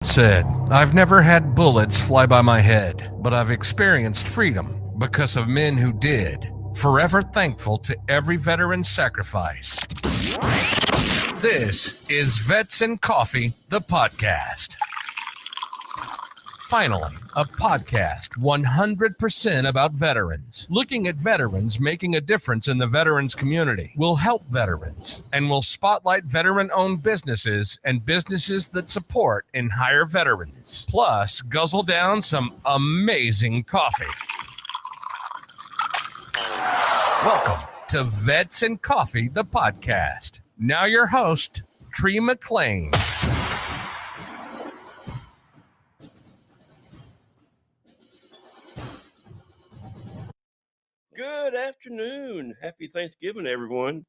Said, I've never had bullets fly by my head, but I've experienced freedom because of men who did. Forever thankful to every veteran's sacrifice. This is Vets and Coffee, the podcast. Finally, a podcast 100% about veterans. Looking at veterans making a difference in the veterans community. We'll help veterans and we'll spotlight veteran-owned businesses and businesses that support and hire veterans. Plus, guzzle down some amazing coffee. Welcome to Vets and Coffee, the podcast. Now your host, Tree McLean. Good afternoon. Happy Thanksgiving, everyone.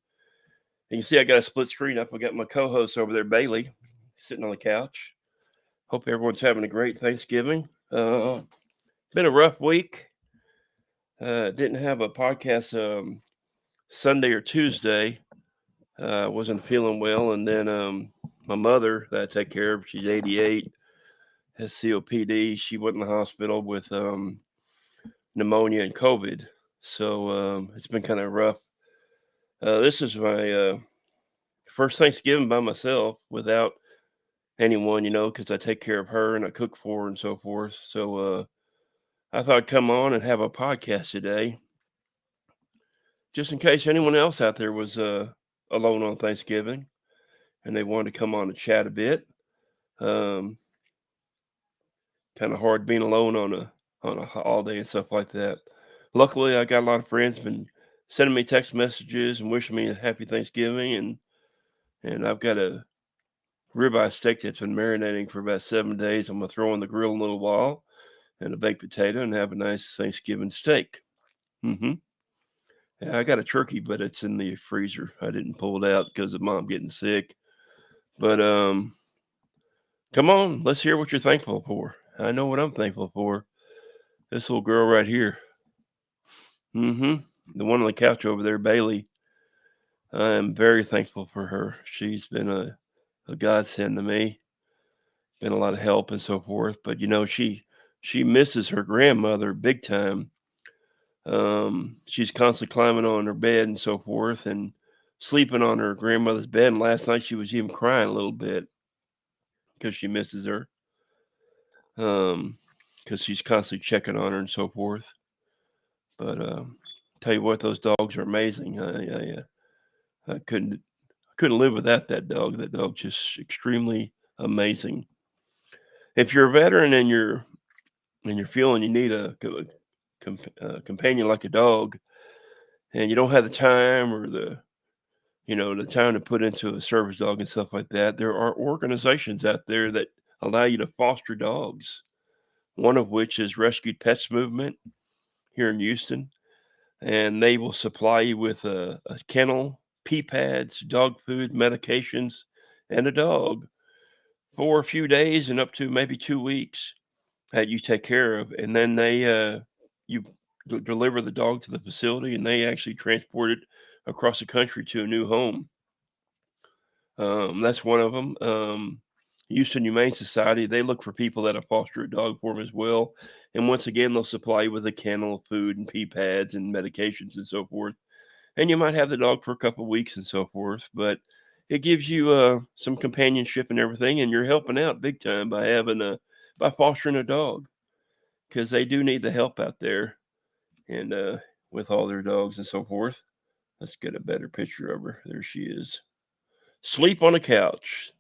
You can see I got a split screen up. I got my co-host over there, Bailey, sitting on the couch. Hope everyone's having a great Thanksgiving. Been a rough week. Didn't have a podcast Sunday or Tuesday. Wasn't feeling well. And then my mother that I take care of, she's 88, has COPD. She went in the hospital with pneumonia and COVID. So it's been kind of rough. This is my first Thanksgiving by myself without anyone, because I take care of her and I cook for her and so forth. So I thought I'd come on and have a podcast today, just in case anyone else out there was alone on Thanksgiving and they wanted to come on and chat a bit. Kind of hard being alone on a holiday and stuff like that. Luckily, I got a lot of friends been sending me text messages and wishing me a happy Thanksgiving, and I've got a ribeye steak that's been marinating for about 7 days. I'm gonna throw on the grill in a little while, and a baked potato, and have a nice Thanksgiving steak. Yeah, I got a turkey, but it's in the freezer. I didn't pull it out because of Mom getting sick. But come on, let's hear what you're thankful for. I know what I'm thankful for. This little girl right here. The one on the couch over there, Bailey. I am very thankful for her. She's been a godsend to me. Been a lot of help and so forth. But she misses her grandmother big time. She's constantly climbing on her bed and so forth, and sleeping on her grandmother's bed. And last night she was even crying a little bit because she misses her. Because she's constantly checking on her and so forth. But tell you what, those dogs are amazing. I couldn't live without that dog. That dog's just extremely amazing. If you're a veteran and you're feeling you need a companion like a dog, and you don't have the time or the time to put into a service dog and stuff like that, there are organizations out there that allow you to foster dogs. One of which is Rescued Pets Movement here in Houston, and they will supply you with a kennel, pee pads, dog food, medications, and a dog for a few days and up to maybe 2 weeks that you take care of, and then you deliver the dog to the facility, and they actually transport it across the country to a new home. That's one of them. Houston Humane Society, they look for people that have fostered a dog for them as well. And once again, they'll supply you with a kennel, food, and pee pads and medications and so forth. And you might have the dog for a couple of weeks and so forth, but it gives you some companionship and everything, and you're helping out big time by fostering a dog, because they do need the help out there, and with all their dogs and so forth. Let's get a better picture of her. There she is. Sleep on a couch.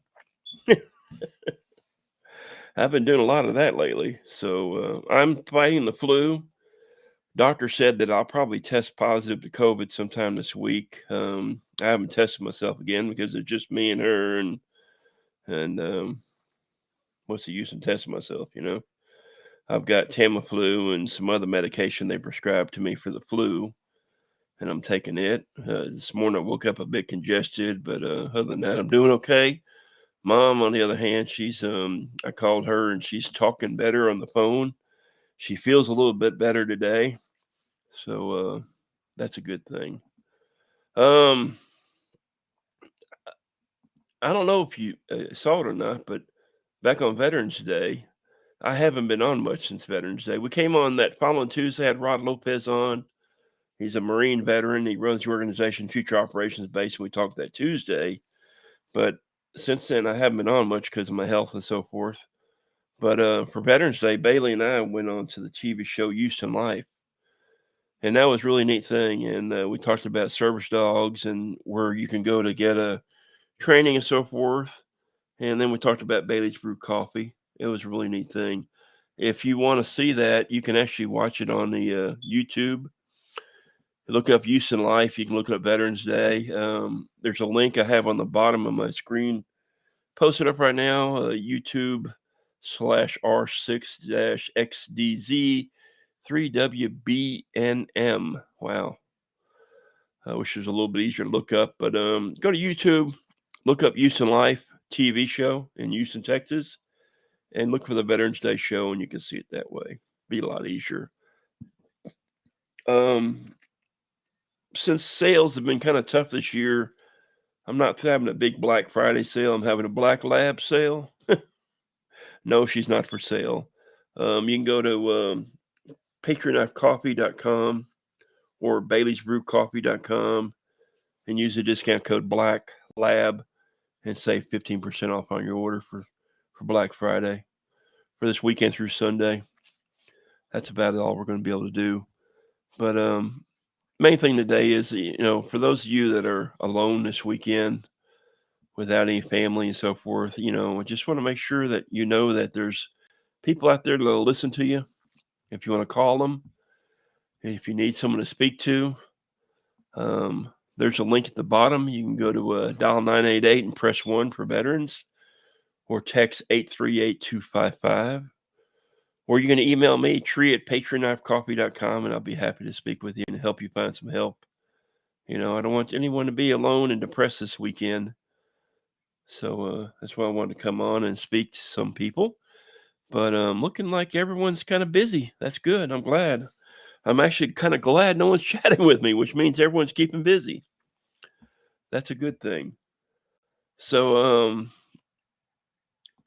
I've been doing a lot of that lately. So I'm fighting the flu. Doctor said that I'll probably test positive to COVID sometime this week. I haven't tested myself again because it's just me and her, and what's the use in testing myself? I've got Tamiflu and some other medication they prescribed to me for the flu, and I'm taking it. This morning I woke up a bit congested, but other than that, I'm doing okay. Mom, on the other hand, she's I called her and she's talking better on the phone. She feels a little bit better today, so that's a good thing. I don't know if you saw it or not, but back on Veterans Day. I haven't been on much since Veterans Day. We came on that following Tuesday, had Rod Lopez on. He's a Marine veteran. He runs the organization Future Operations Base, and we talked that Tuesday. But since then, I haven't been on much because of my health and so forth. But for Veterans Day, Bailey and I went on to the TV show Houston Life. And that was a really neat thing. And we talked about service dogs and where you can go to get a training and so forth. And then we talked about Bailey's Brew Coffee. It was a really neat thing. If you want to see that, you can actually watch it on the YouTube. Look up Houston Life. You can look up Veterans Day. There's a link I have on the bottom of my screen. Posted up right now, YouTube/R6-XDZ3WBNM. Wow. I wish it was a little bit easier to look up, but go to YouTube, look up Houston Life TV show in Houston, Texas, and look for the Veterans Day show, and you can see it that way. Be a lot easier. Since sales have been kind of tough this year, I'm not having a big Black Friday sale. I'm having a Black Lab sale. No, she's not for sale. You can go to patreonknifecoffee.com or baileysbrewcoffee.com and use the discount code Black Lab and save 15% off on your order for Black Friday for this weekend through Sunday. That's about all we're going to be able to do. But main thing today is, for those of you that are alone this weekend without any family and so forth, I just want to make sure that you know that there's people out there that will listen to you. If you want to call them, if you need someone to speak to, there's a link at the bottom. You can go to dial 988 and press 1 for veterans, or text 838-255. Or you can email me, tree@patreonknifecoffee.com, and I'll be happy to speak with you and help you find some help. I don't want anyone to be alone and depressed this weekend. So that's why I wanted to come on and speak to some people. But looking like everyone's kind of busy. That's good. I'm glad. I'm actually kind of glad no one's chatting with me, which means everyone's keeping busy. That's a good thing. So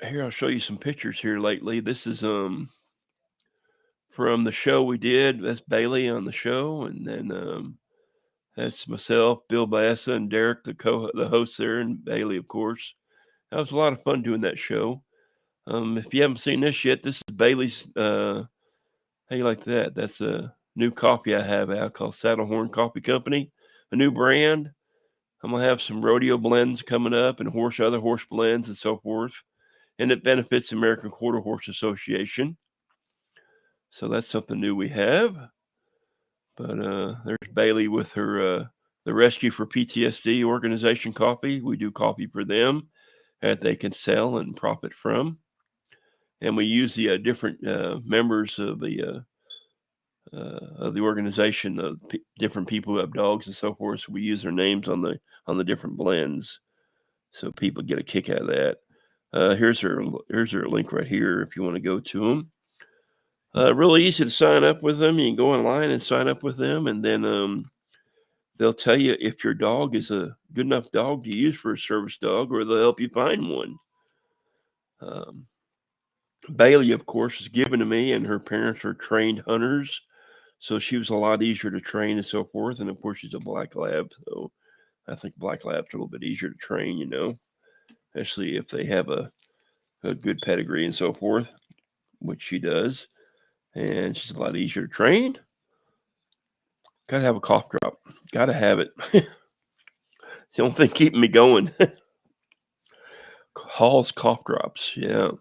here, I'll show you some pictures here lately. This is from the show we did. That's Bailey on the show, and then that's myself, Bill Baessa, and Derek, the host there, and Bailey, of course. That was a lot of fun doing that show. If you haven't seen this yet, this is Bailey's. How you like that? That's a new coffee I have out called Saddlehorn Coffee Company, a new brand. I'm gonna have some rodeo blends coming up and other horse blends and so forth, and it benefits the American Quarter Horse Association. So that's something new we have. But there's Bailey with her the Rescue for PTSD organization coffee. We do coffee for them that they can sell and profit from. And we use the different members of the organization, different people who have dogs and so forth. So we use their names on the different blends, so people get a kick out of that. Here's their link right here if you want to go to them. Really easy to sign up with them. You can go online and sign up with them, and then they'll tell you if your dog is a good enough dog to use for a service dog, or they'll help you find one. Bailey, of course, was given to me, and her parents are trained hunters, so she was a lot easier to train and so forth. And of course, she's a Black Lab, so I think Black Labs are a little bit easier to train, especially if they have a good pedigree and so forth, which she does. And she's a lot easier to train. Gotta have a cough drop. Gotta have it. It's the only thing keeping me going. Hall's cough drops. Yeah.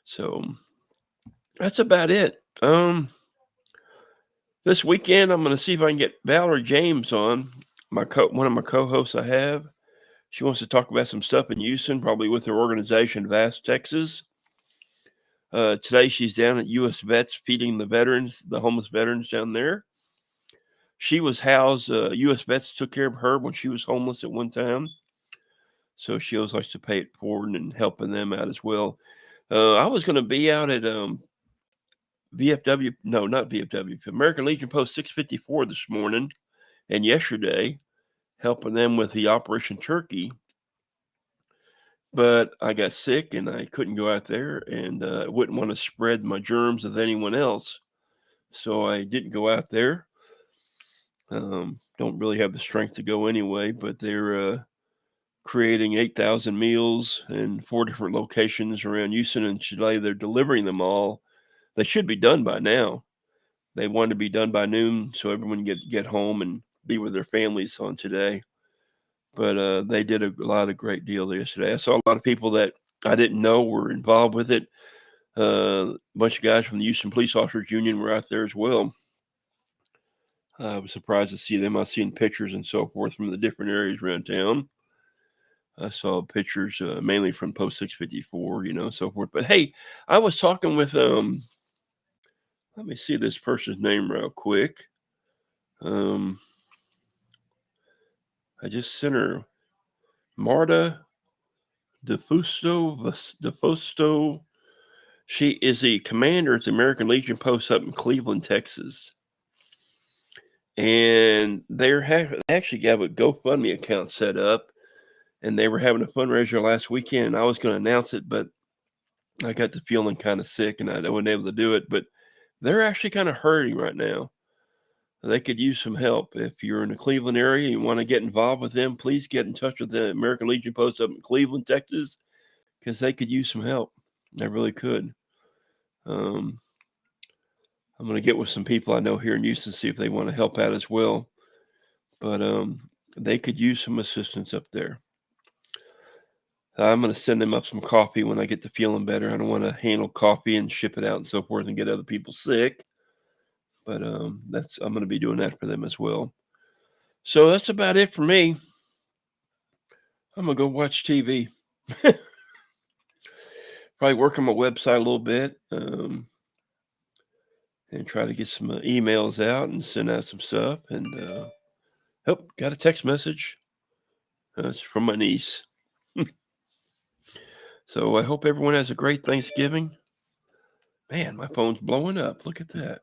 So that's about it. This weekend, I'm going to see if I can get Valerie James on, one of my co-hosts I have. She wants to talk about some stuff in Houston, probably with her organization, Vast Texas. Today, she's down at U.S. Vets feeding the homeless veterans down there. She was housed, U.S. Vets took care of her when she was homeless at one time. So she always likes to pay it forward and helping them out as well. I was going to be out at American Legion Post 654 this morning and yesterday, helping them with the Operation Turkey. but I got sick and I couldn't go out there, and I wouldn't want to spread my germs with anyone else. So I didn't go out there. Don't really have the strength to go anyway, but they're creating 8,000 meals in 4 different locations around Houston and Chile. They're delivering them all. They should be done by now. They wanted to be done by noon so everyone get home and be with their families on today. But they did a lot of great deal yesterday. I saw a lot of people that I didn't know were involved with it. A bunch of guys from the Houston Police Officers Union were out there as well. I was surprised to see them. I've seen pictures and so forth from the different areas around town. I saw pictures mainly from Post 654, so forth. But hey, I was talking with let me see this person's name real quick. I just sent her Marta DeFosto. She is the commander at the American Legion post up in Cleveland, Texas. And they actually have a GoFundMe account set up. And they were having a fundraiser last weekend. And I was going to announce it, but I got to feeling kind of sick and I wasn't able to do it. But they're actually kind of hurting right now. They could use some help. If you're in the Cleveland area and you want to get involved with them, please get in touch with the American Legion post up in Cleveland, Texas, because they could use some help. They really could. I'm going to get with some people I know here in Houston, see if they want to help out as well. But they could use some assistance up there. I'm going to send them up some coffee when I get to feeling better. I don't want to handle coffee and ship it out and so forth and get other people sick. But I'm going to be doing that for them as well. So that's about it for me. I'm going to go watch TV. Probably work on my website a little bit and try to get some emails out and send out some stuff. And got a text message. It's from my niece. So I hope everyone has a great Thanksgiving. Man, my phone's blowing up. Look at that.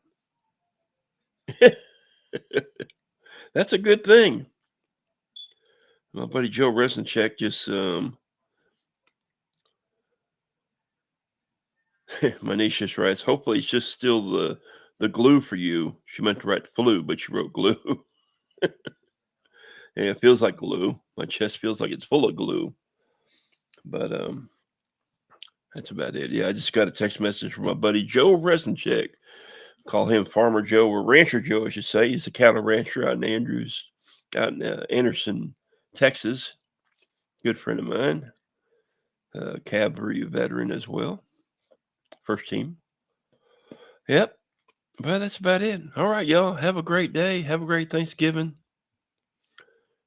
That's a good thing. My buddy Joe Resencheck just my niece just writes, hopefully it's just still the glue for you. She meant to write flu, but she wrote glue. And it feels like glue. My chest feels like it's full of glue. But that's about it. Yeah, I just got a text message from my buddy Joe Resencheck. Call him Farmer Joe, or Rancher Joe, I should say. He's a cattle rancher out in Anderson, Texas. Good friend of mine. Cavalry veteran as well. First team. Yep. But that's about it. All right, y'all. Have a great day. Have a great Thanksgiving.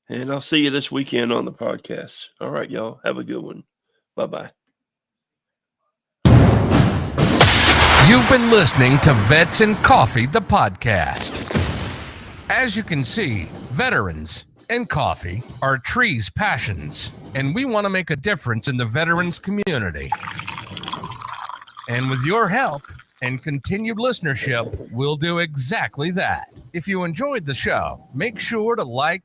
And I'll see you this weekend on the podcast. All right, y'all. Have a good one. Bye-bye. You've been listening to Vets and Coffee, the podcast. As you can see, veterans and coffee are Tree's passions, and we want to make a difference in the veterans community. And with your help and continued listenership, we'll do exactly that. If you enjoyed the show, make sure to like,